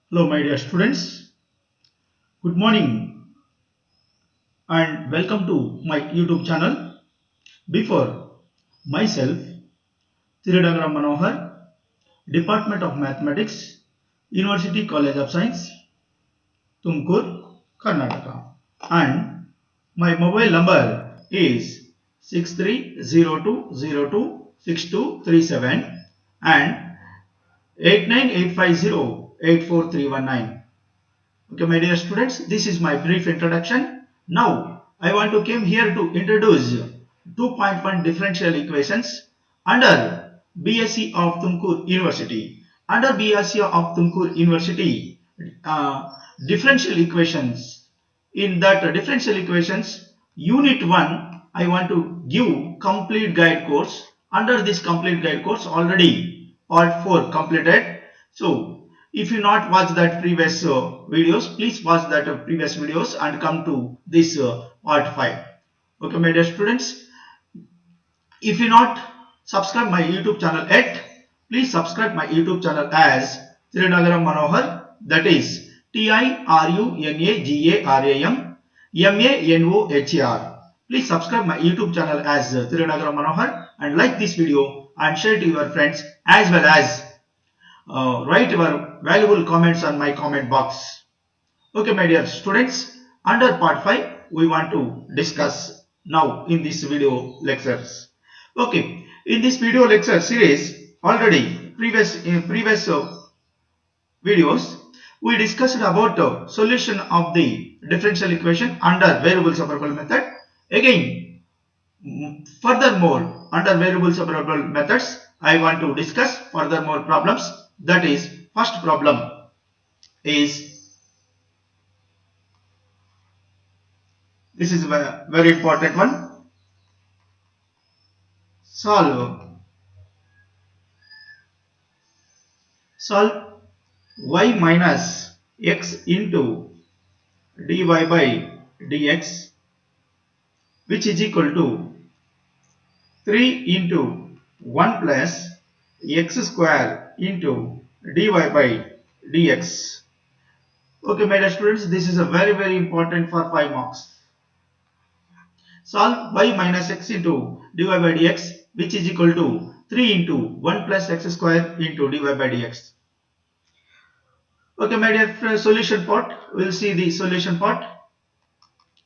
Hello, my dear students. Good morning and welcome to my YouTube channel. Before myself, Thirudangaram Manohar, Department of Mathematics, University College of Science, Tumkur, Karnataka. And my mobile number is 6302026237 and 89850 Okay, my dear students, this is my brief introduction. Now, I want to come here to introduce 2.1 differential equations under BSc of Tumkur University. Under BSc of Tumkur University, differential equations. In that differential equations, Unit 1, I want to give complete guide course. Under this complete guide course, already part 4 completed. So, if you not watch that previous videos, please watch that previous videos and come to this part 5. Okay, my dear students, if you not subscribe my YouTube channel yet, please subscribe my YouTube channel as Thirudangaram Manohar, that is TIRUNAGARAM MANOHAR. Please subscribe my YouTube channel as Thirudangaram Manohar and like this video and share to your friends as well as write your valuable comments on my comment box. Okay, my dear students, under part 5, we want to discuss now in this video lectures. Okay, in this video lecture series, already in previous videos, we discussed about solution of the differential equation under variable separable method. Again, furthermore, under variable separable methods, I want to discuss furthermore problems. That is, first problem is, this is a very important one. Solve y minus x into dy by dx, which is equal to 3 into 1 plus x square into dy by dx. Okay, my dear students, this is a very important for 5 marks. Solve y minus x into dy by dx, which is equal to 3 into 1 plus x square into dy by dx. Okay, my dear friends, solution part. We'll see the solution part.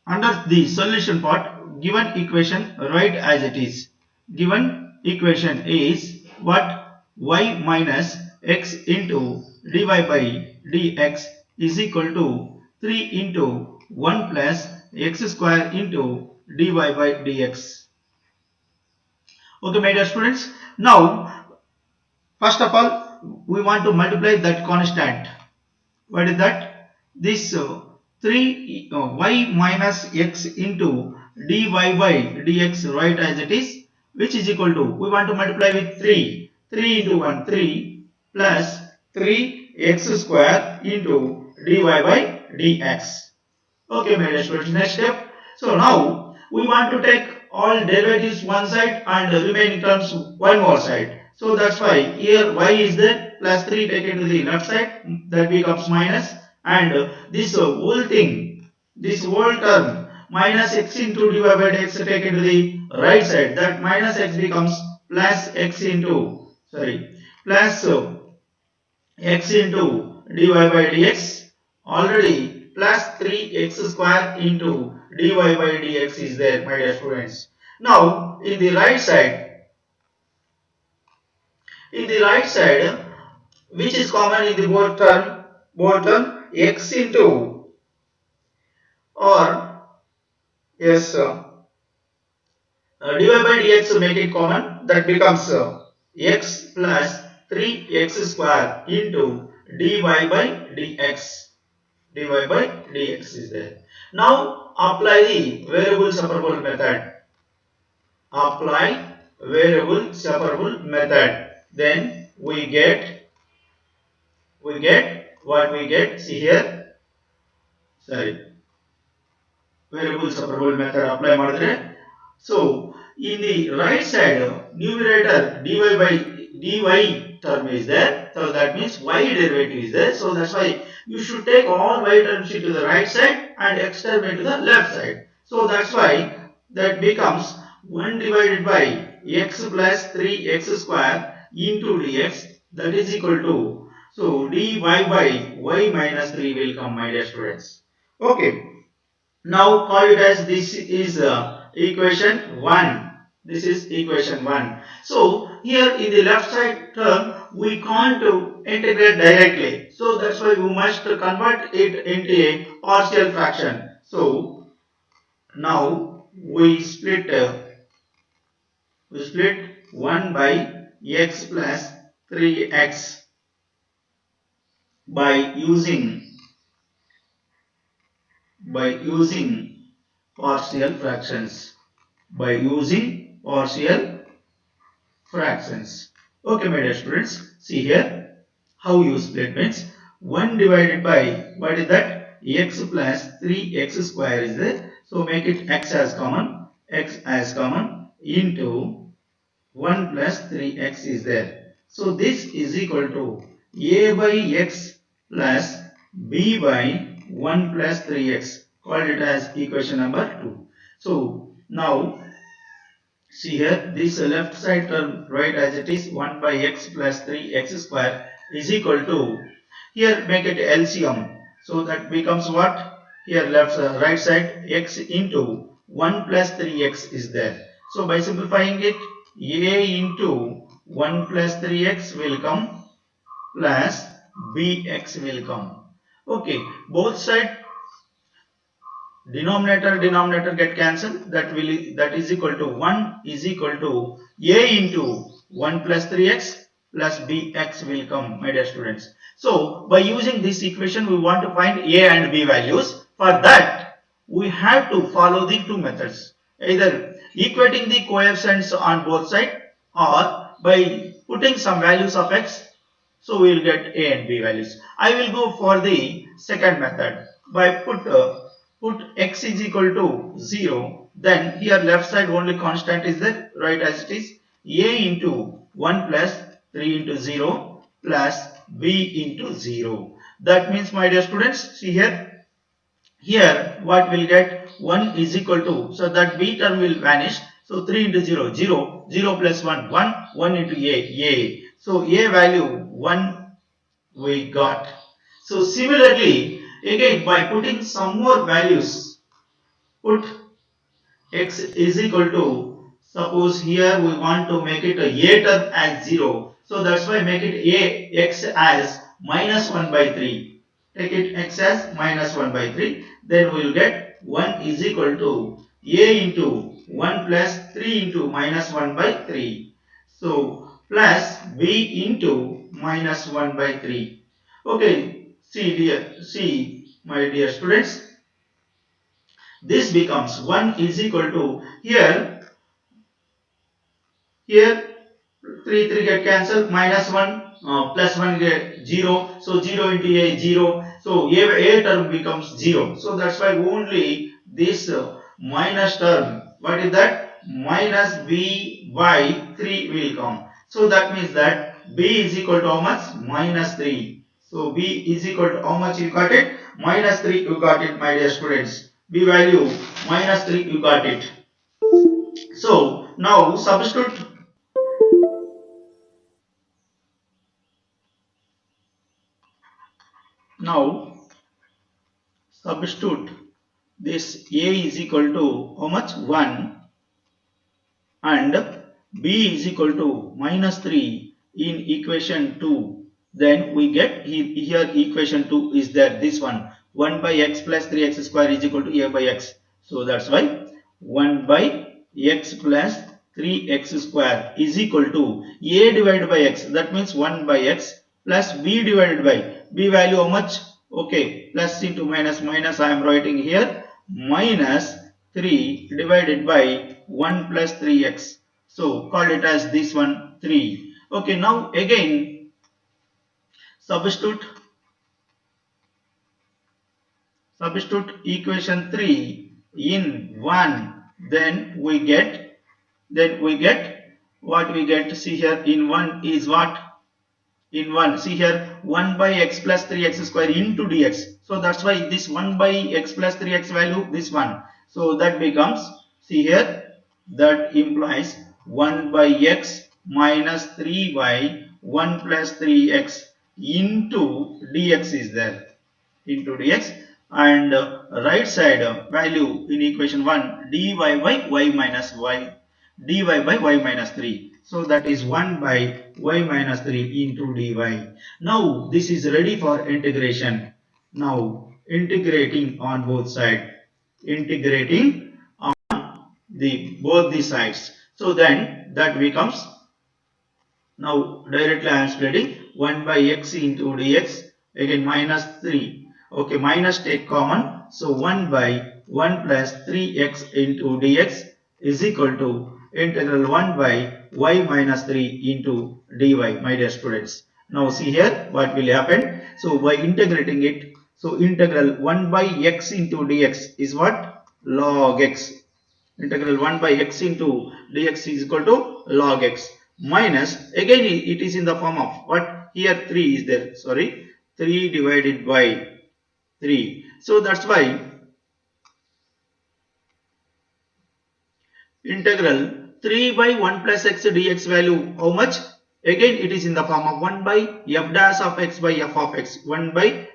Under the solution part, given equation write as it is. Given equation is what? Y minus x into dy by dx is equal to 3 into 1 plus x square into dy by dx. Okay, my dear students. Now, first of all, we want to multiply that constant. What is that? This 3 y minus x into dy by dx, write as it is, which is equal to, we want to multiply with 3. 3 into 1, 3 plus 3x square into dy by dx. Okay, my dear students, next step. So now we want to take all derivatives one side and the remaining terms one more side. So that's why here y is there, plus 3 taken to the left side, that becomes minus, and this whole thing, this whole term minus x into dy by dx taken to the right side, that minus x becomes plus x into, plus x into dy by dx, already plus 3x square into dy by dx is there, my dear students. Now in the right side, which is common in the both term, x into, or yes, dy by dx make it common, that becomes x plus 3x square into dy by dx. dy by dx is there. Now apply the variable separable method. Apply variable separable method. Then we get what we get. See here. Variable separable method apply madre. So in the right side, numerator dy by term is there. So that means y derivative is there. So that's why you should take all y terms into the right side and x term into the left side. So that's why that becomes 1 divided by x plus 3x square into dx, that is equal to, so dy by y minus 3 will come, my dear students. Okay. Now call it as this is equation 1. This is equation 1. So here in the left side term we can't integrate directly. So that's why we must convert it into a partial fraction. So now we split 1 by x plus 3x by using partial fractions. By using partial fractions. Okay, my dear students, see here how you split means 1 divided by, what is that, x plus 3x square is there. So make it x as common into 1 plus 3x is there. So this is equal to a by x plus b by 1 plus 3x. Call it as equation number 2. So now see here, this left side term write as it is 1 by x plus 3x square is equal to, here make it LCM. So that becomes what? Here left right side x into 1 plus 3x is there. So by simplifying it, a into 1 plus 3x will come plus bx will come. Okay, both side denominator get cancelled, that is equal to 1 is equal to a into 1 plus 3x plus bx will come, my dear students. So by using this equation we want to find a and b values. For that we have to follow the two methods, either equating the coefficients on both sides or by putting some values of x. So we will get a and b values. I will go for the second method. By put x is equal to 0, then here left side only constant is there, right as it is, a into 1 plus 3 into 0 plus b into 0. That means, my dear students, see here what will get, 1 is equal to, so that b term will vanish. So 3 into 0, 0, 0 plus 1, 1, 1 into a. So a value 1 we got. So similarly, again by putting some more values, put x is equal to, suppose here we want to make it a term as 0. So that's why make it x as minus 1 by 3. Take it x as minus 1 by 3. Then we will get 1 is equal to a into 1 plus 3 into minus 1 by 3. So plus b into minus 1 by 3. Okay, see my dear students, this becomes 1 is equal to, here 3 get cancelled, minus 1 plus 1 get 0, so 0 into a 0, so a term becomes 0. So that's why only this minus term, what is that, minus b by 3 will come. So that means that b is equal to how much, minus 3. So b is equal to how much you got it, minus 3 you got it, my dear students. B value minus 3 you got it. So now substitute this a is equal to how much, 1, and b is equal to minus 3 in equation 2. Then we get here equation 2 is there, this one, 1 by x plus 3x square is equal to a by x. So that's why 1 by x plus 3x square is equal to a divided by x, that means 1 by x plus b divided by b value how much, okay, plus into minus, I am writing here minus 3 divided by 1 plus 3x. So call it as this one 3. Okay, now again substitute equation 3 in 1, then we get what we get. See here in 1 is what, in 1. See here 1 by x plus 3x square into dx. So that's why this 1 by x plus 3x value this one. So that becomes, see here, that implies 1 by x minus 3 by 1 plus 3x into dx is there, into dx, and right side value in equation 1 dy by y minus y, dy by y minus 3. So that is 1 by y minus 3 into dy. Now this is ready for integration. Now integrating on both sides, integrating on both the sides. So then that becomes, now directly I am splitting 1 by x into dx, again minus 3. Okay, minus take common. So 1 by 1 plus 3x into dx is equal to integral 1 by y minus 3 into dy, my dear students. Now see here what will happen. So by integrating it, so integral 1 by x into dx is what? Log x. Integral 1 by x into dx is equal to log x, minus, again it is in the form of what? Here 3 is there, sorry, 3 divided by 3. So that's why integral 3 by 1 plus x dx value how much? Again it is in the form of 1 by f dash of x by f of x, 1 by,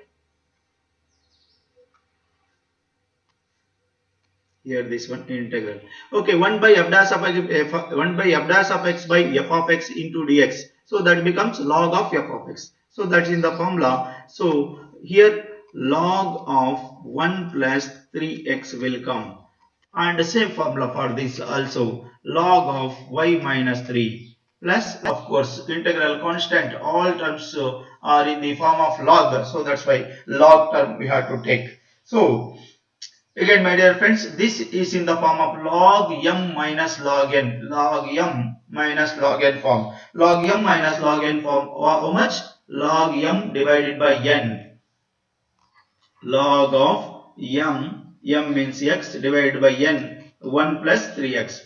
here this one integral, okay, 1 by f dash of x, 1 by f dash of x by f of x into dx. So that becomes log of f of x. So that's in the formula. So here log of 1 plus 3x will come, and the same formula for this also, log of y minus 3 plus, of course, integral constant, all terms are in the form of log. So that's why log term we have to take. So again, my dear friends, this is in the form of log m minus log n, log m minus log n form. Log m minus log n form, how much? Log m divided by n. Log of m means x, divided by n, 1 plus 3x,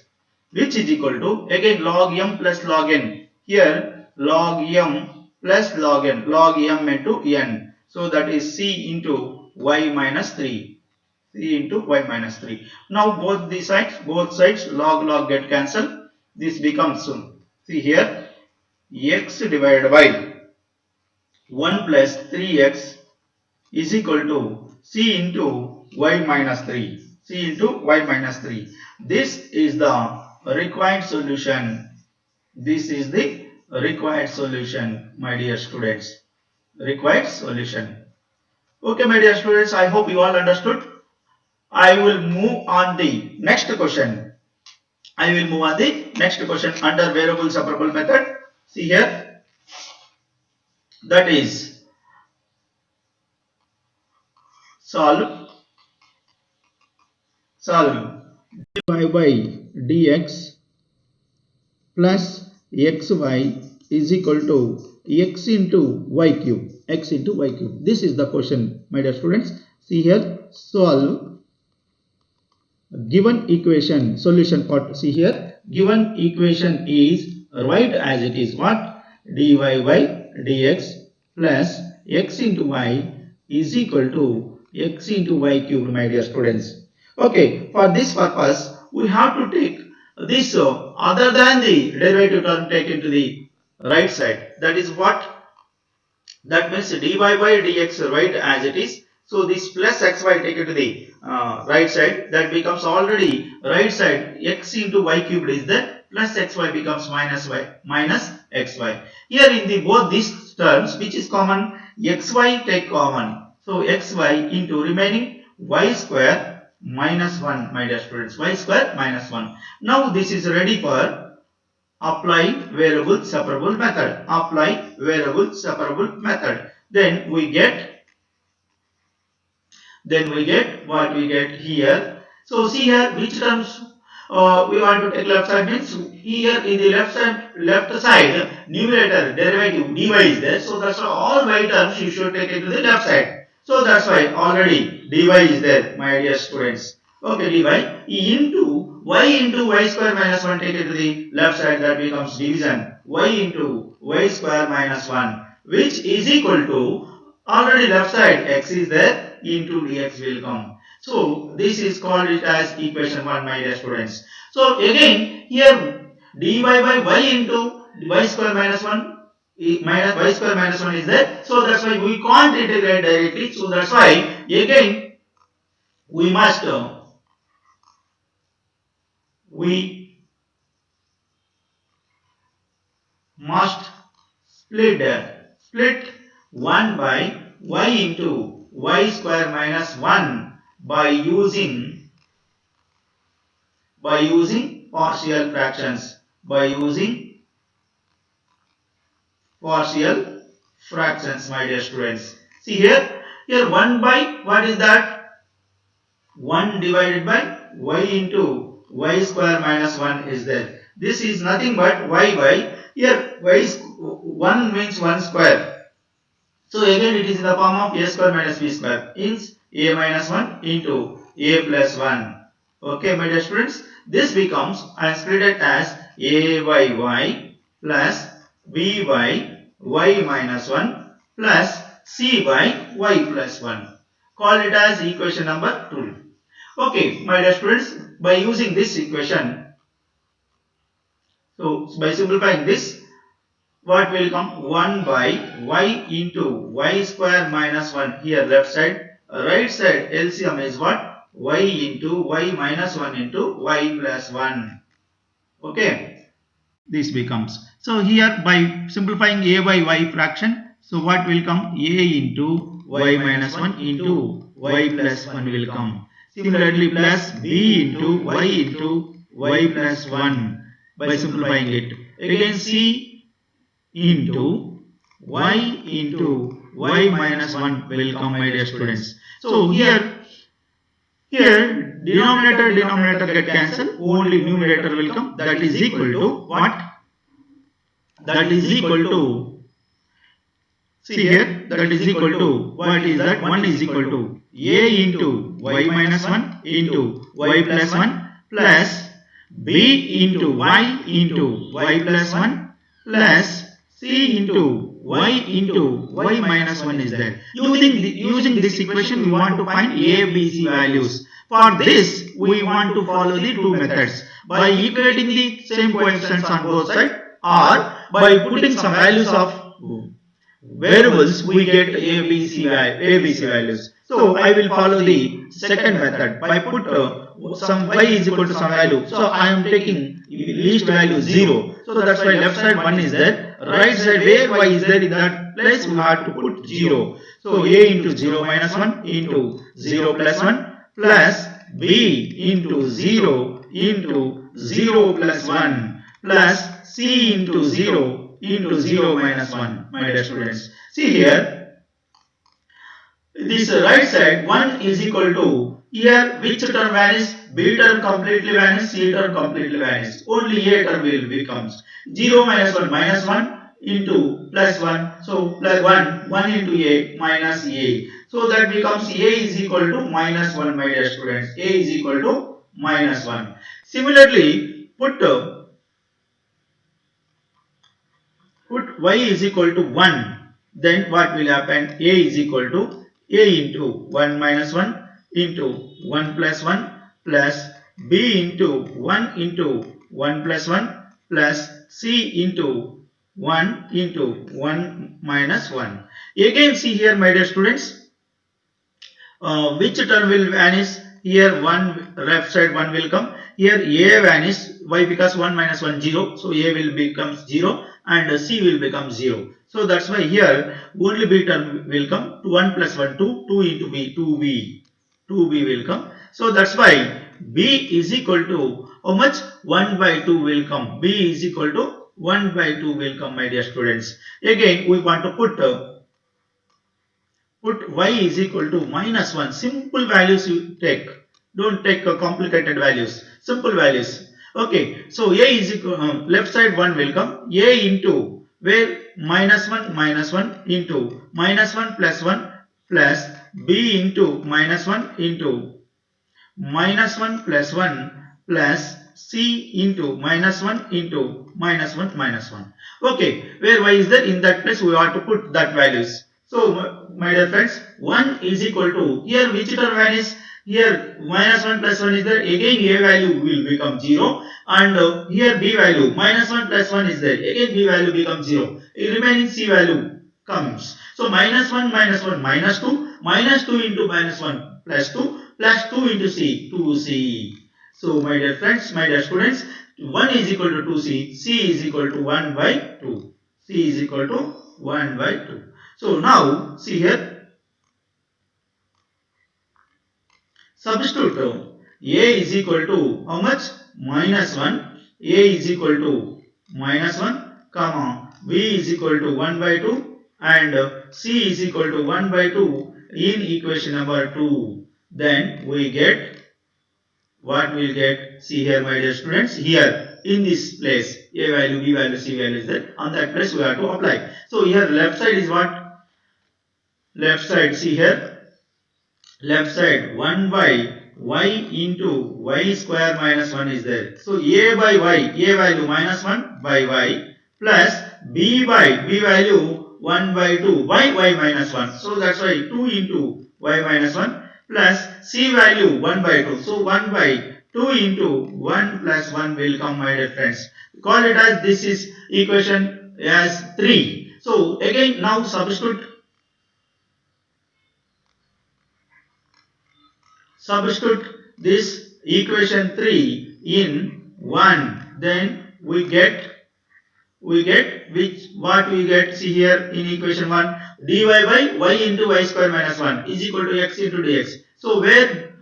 which is equal to, again, log m plus log n. Here, log m plus log n, log m into n. So that is c into y minus 3. C into y minus 3. Now both sides log get cancelled. This becomes, see here, x divided by 1 plus 3x is equal to c into y minus 3. C into y minus 3. This is the required solution. This is the required solution, my dear students. Required solution. Okay, my dear students, I hope you all understood. I will move on the next question. I will move on the next question under variable separable method. See here, that is solve dy by dx plus xy is equal to x into y cube. X into y cube. This is the question, my dear students. See here, solve given equation, solution part. See here, given equation is write as it is, what? Dy by dx plus x into y is equal to x into y cubed, my dear students. Okay, for this purpose we have to take this other than the derivative term taken to the right side. That is what? That means dy by dx write as it is. So this plus xy taken to the right side, that becomes already right side, x into y cubed is there, plus xy becomes minus y minus xy. Here in the both these terms, which is common, xy take common. So xy into remaining y square minus 1, my dear students, y square minus 1. Now this is ready for apply variable separable method. Apply variable separable method. Then we get what we get here. So see here which terms we want to take left side, means here in the left side numerator derivative dy is there. So that's why all y terms you should take it to the left side. So that's why already dy is there, my dear students. Okay, dy into y square minus 1 take it to the left side, that becomes division. Y into y square minus 1. which is equal to, already left side x is there, into dx will come. So this is called it as equation 1, my dear students. So again here dy by y into y square minus 1 minus y square minus 1 is there. So that's why we can't integrate directly. So that's why again we must split 1 by y into y square minus 1 by using partial fractions. My dear students. See here 1 by, what is that? 1 divided by y into y square minus 1 is there. This is nothing but y by, here y is 1 means 1 square. So again it is in the form of a square minus b square, means a minus 1 into a plus 1. Okay, my dear students, this becomes, I split it as a by y plus b by y minus 1 plus c by y plus 1. Call it as equation number 2. Okay, my dear students, by using this equation, so by simplifying this, what will come? 1 by y into y square minus 1. Here left side, right side LCM is what? Y into y minus 1 into y plus 1. Okay, this becomes, so here by simplifying a by y fraction, so what will come? A into y minus 1 into y plus 1 will come. Similarly plus b into y plus 1 by simplifying it. Again c into y minus 1 will come, my dear students. So here denominator get cancelled, only numerator will come. That is equal to what? That is equal to, see here, that is equal to, what is that? 1 is equal to a into y minus 1 into y plus 1 plus b into y plus 1 plus c into y minus 1 is there. Using this equation, we want to find a, b, c values. For this, we want to follow the two methods. By equating the same coefficients on both sides, or by putting some values of variables, we get a, b, c values. So I will follow the second method. By put some y is equal to some value. So I am taking least value 0. So that's why left side 1 is there. Right side where y is there, in that place we have to put 0. So a into 0 minus 1 into 0 plus 1 plus b into 0 plus 1 plus c into 0 minus 1, my dear students. See here, this right side 1 is equal to, here which term vanishes? B term completely vanishes, C term completely vanishes. Only A term will becomes 0 minus 1 into plus 1. So plus 1 into A minus A. So that becomes A is equal to minus 1, my dear students. A is equal to minus 1. Similarly, put y is equal to 1. Then what will happen? A is equal to A into 1 minus 1 into 1 plus 1 plus B into 1 plus 1 plus C into 1 minus 1. Again see here, my dear students, which term will vanish? Here 1, left side 1 will come. Here A vanish. Why? Because 1 minus 1 0. So A will become 0 and C will become 0. So that's why here only B term will come. 1 plus 1 2. 2 into B 2B. 2B will come. So that's why B is equal to how much? 1 by 2 will come. B is equal to 1 by 2 will come, my dear students. Again we want to put y is equal to minus 1. Simple values you take. Don't take complicated values. Simple values. Okay. So A is equal, left side 1 will come. A into, where minus 1 into minus 1 plus 1 plus B into minus 1 into minus 1 plus 1 plus c into minus 1 into minus 1 minus 1. Okay, where y is there, in that place we have to put that values. So my dear friends, 1 is equal to, here which term vanishes, here minus 1 plus 1 is there, again a value will become 0, and here b value minus 1 plus 1 is there, again b value becomes 0, remaining c value comes. So minus 1 minus 1 minus 2 into minus 1 plus 2 into c, 2c. So my dear friends, my dear students, 1 is equal to 2c, c is equal to 1 by 2, c is equal to 1 by 2. So now see here, substitute a is equal to how much, minus 1, a is equal to minus 1 comma b is equal to 1 by 2 and c is equal to 1 by 2 in equation number 2. Then we get, what we'll get, see here my dear students, here in this place a value, b value, c value is there, on that place we have to apply. So here left side is what, left side, see here, left side 1 by y into y square minus 1 is there. So a by y, a value minus 1 by y plus b by b value 1 by 2 by y minus 1. So that's why 2 into y minus 1 plus c value 1 by 2. So 1 by 2 into 1 plus 1 will come, my dear friends. Call it as, this is equation as 3. So again now substitute this equation 3 in 1, then we get which, what we get, see here in equation 1, dy by y into y square minus 1 is equal to x into dx. So where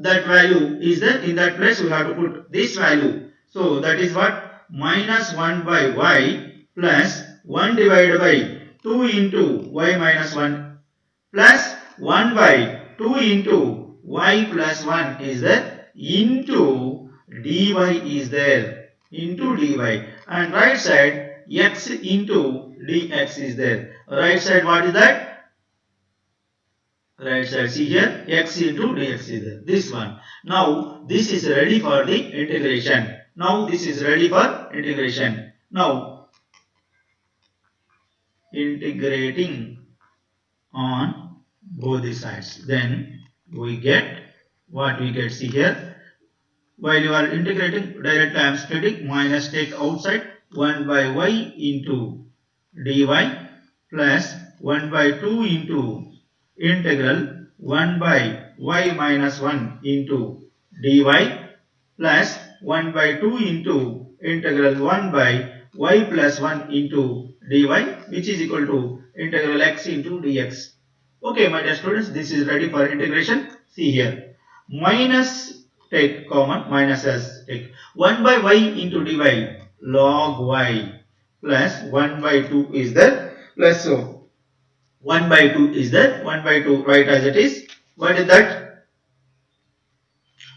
that value is there, in that place we have to put this value. So that is what, minus 1 by y plus 1 divided by 2 into y minus 1 plus 1 by 2 into y plus 1 is there, into dy is there, into dy, and right side x into dx is there. Right side, what is that? Right side, see here, x into dx is there, this one. Now this is ready for the integration. Now this is ready for integration. Now integrating on both the sides, then we get what we get, see here, while you are integrating directly I am splitting, minus take outside, 1 by y into dy plus 1 by 2 into integral 1 by y minus 1 into dy plus 1 by 2 into integral 1 by y plus 1 into dy, which is equal to integral x into dx. Okay, my dear students, this is ready for integration. See here, minus take common, minus as take 1 by y into dy log y plus 1 by 2 is there, plus so 1 by 2 is there, 1 by 2 write as it is. What is that?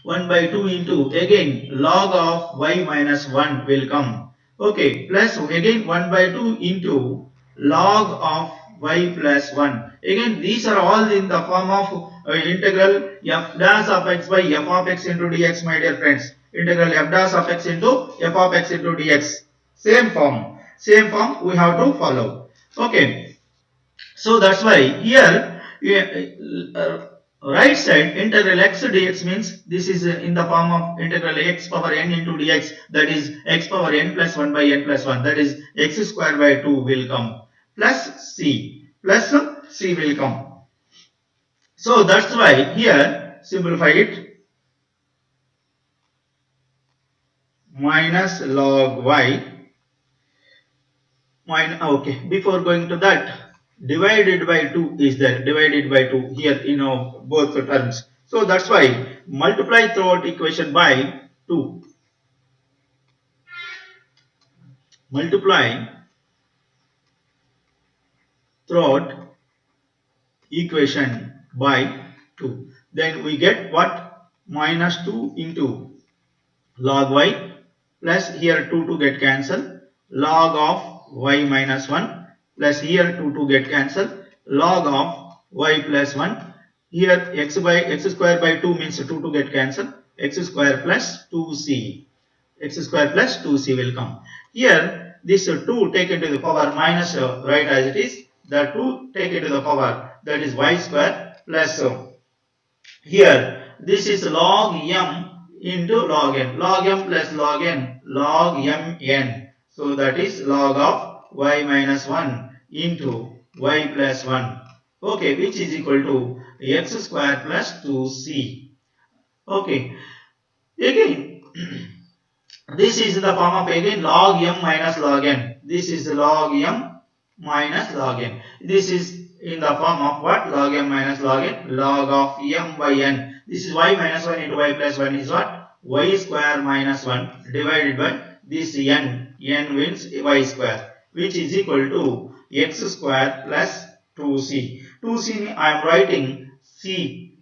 1 by 2 into again log of y minus 1 will come. Okay, plus again 1 by 2 into log of y plus 1. Again these are all in the form of integral f dash of x by f of x into dx, my dear friends. Integral f dash of x into f of x into dx. Same form we have to follow. Okay, so that's why here right side integral x dx means this is in the form of integral x power n into dx, that is x power n plus 1 by n plus 1, that is x square by 2 will come, plus c will come. So that's why here simplify it, minus log y okay, before going to that, divided by 2 is there, divided by 2 here in both the terms. So that's why multiply throughout equation by 2. Multiply throughout equation by 2. Then we get what? Minus 2 into log y plus here 2 to get cancelled, log of y minus 1 plus here 2 to get cancelled, log of y plus 1, here x by x square by 2 means 2 to get cancelled, x square plus 2c. x square plus 2c will come. Here this 2 taken to the power minus right as it is, the 2 taken to the power, that is y square plus here this is log m into log n, log m plus log n, log m n. So that is log of y minus 1 into y plus 1, okay, which is equal to x square plus 2c. Okay, again this is in the form of again log m minus log n. This is log m minus log n. This is in the form of what? Log m minus log n, log of m by n. This is y minus 1 into y plus 1 is what? Y square minus 1 divided by this n. N means y square, which is equal to x square plus 2c. 2c I am writing c,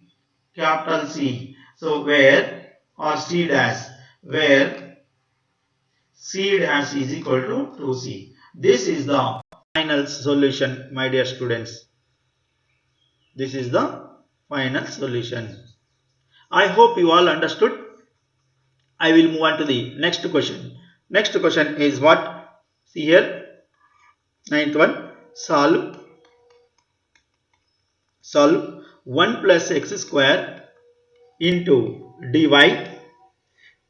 capital C. So where, or c dash, where c dash is equal to 2c. This is the final solution, my dear students. This is the final solution. I hope you all understood. I will move on to the next question. Next question is what? See here, ninth one. Solve 1 plus x square into dy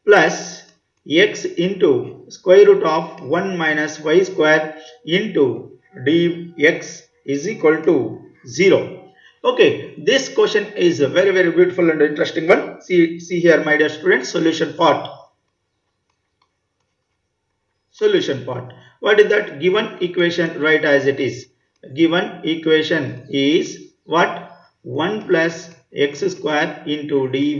plus x into square root of 1 minus y square into dx is equal to 0. Okay, this question is a very beautiful and interesting one. See here, my dear students, solution part. Solution part. What is that? Given equation, write as it is. Given equation is what? 1 plus x square into dy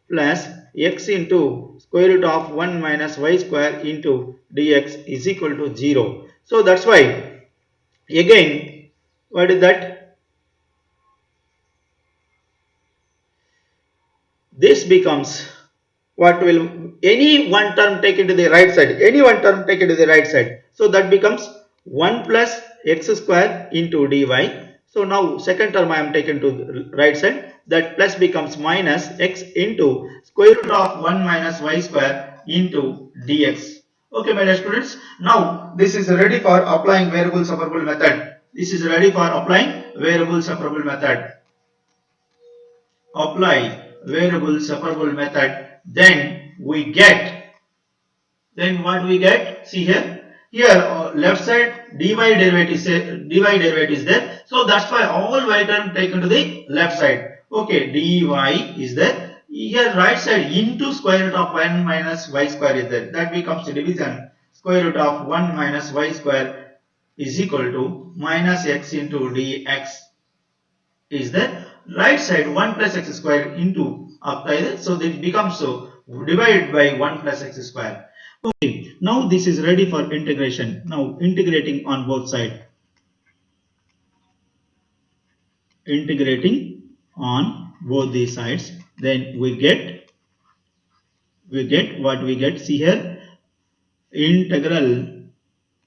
plus x into square root of 1 minus y square into dx is equal to 0. So that's why again, what is that? This becomes what will, any one term taken to the right side, any one term taken to the right side. So that becomes 1 plus x square into dy. So now second term I am taken to the right side, that plus becomes minus x into square root of 1 minus y square into dx. Okay, my dear students, now this is ready for applying variable separable method. This is ready for applying variable separable method. Apply variable separable method, then we get, then what we get? See here, left side dy derivative is there, so that's why all y term taken to the left side. Okay, dy is there. Here right side into square root of 1 minus y square is there, that becomes division. Square root of 1 minus y square is equal to minus x into dx is there. Right side 1 plus x square into up there, so it becomes so divided by 1 plus x square. Okay, now this is ready for integration. Now integrating on both sides. Integrating on both these sides, then we get what we get. See here, integral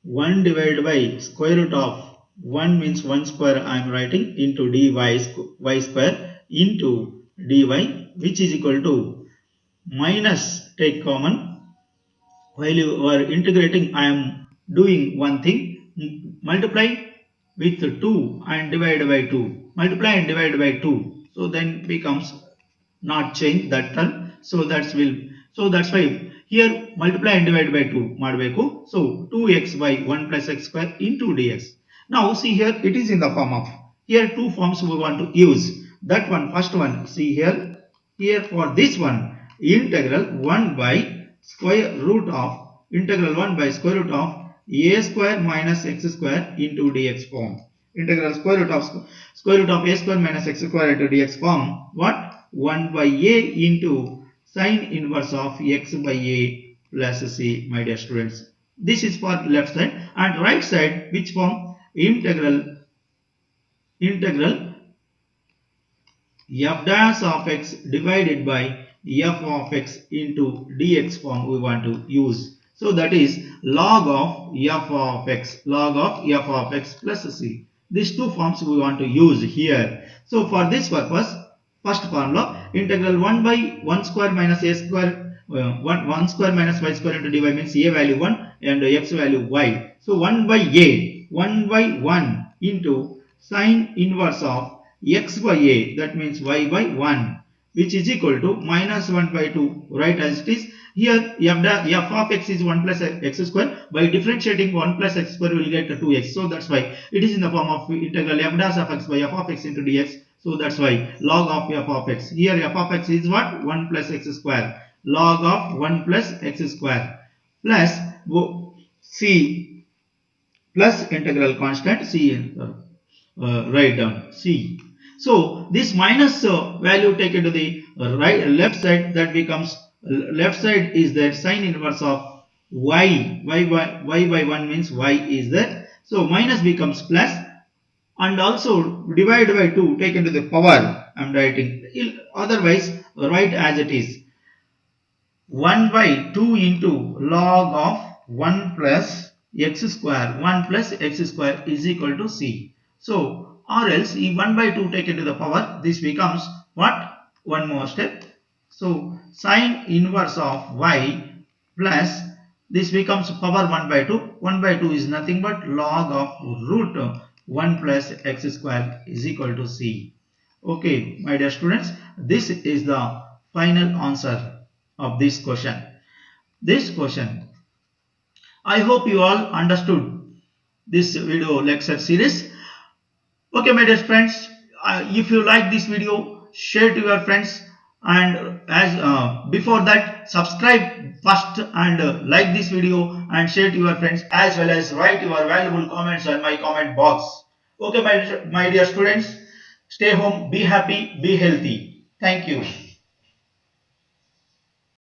1 divided by square root of 1 means 1 square I am writing into dy y square into dy, which is equal to minus, take common. While you are integrating, I am doing one thing, multiply with 2 and divide by 2, multiply and divide by 2, so then becomes not change that term, so that's why here multiply and divide by 2 ಮಾಡಬೇಕು. So 2x by 1 plus x square into dx. Now see here, it is in the form of, here two forms we want to use. That one, first one, see here for this one, integral 1 by square root of, integral 1 by square root of a square minus x square into dx form. Integral square root of a square minus x square into dx form, what? 1 by a into sine inverse of x by a plus c, my dear students. This is for left side, and right side which form? Integral f dash of x divided by f of x into dx form we want to use. So that is log of f of x plus c. These two forms we want to use here. So for this purpose, first formula, integral 1 by 1 square minus a square 1 square minus y square into dy means a value 1 and x value y. So 1 by a, 1 by 1 into sine inverse of x by a, that means y by 1, which is equal to minus 1 by 2, right, as it is. Here f of x is 1 plus x square. By differentiating 1 plus x square we will get 2x. So that's why it is in the form of integral f dash of x by f of x into dx. So that's why log of f of x. Here f of x is what? 1 plus x square. Log of 1 plus x square plus c plus integral constant c, write down c. So this minus value taken to the left side, that becomes left side is that sine inverse of y by 1 means y is that. So minus becomes plus, and also divide by 2 taken to the power I am writing. Otherwise write as it is, 1 by 2 into log of 1 plus x square, 1 plus x square is equal to c. So, or else if 1 by 2 taken to the power, this becomes what? One more step. So, sine inverse of y plus this becomes power 1 by 2. 1 by 2 is nothing but log of root 1 plus x square is equal to c. Okay, my dear students, this is the final answer of this question. I hope you all understood this video lecture series. Okay, my dear friends, if you like this video, share to your friends, and as before that, subscribe first and like this video and share to your friends, as well as write your valuable comments on my comment box. Okay, my dear students, stay home, be happy, be healthy. Thank you.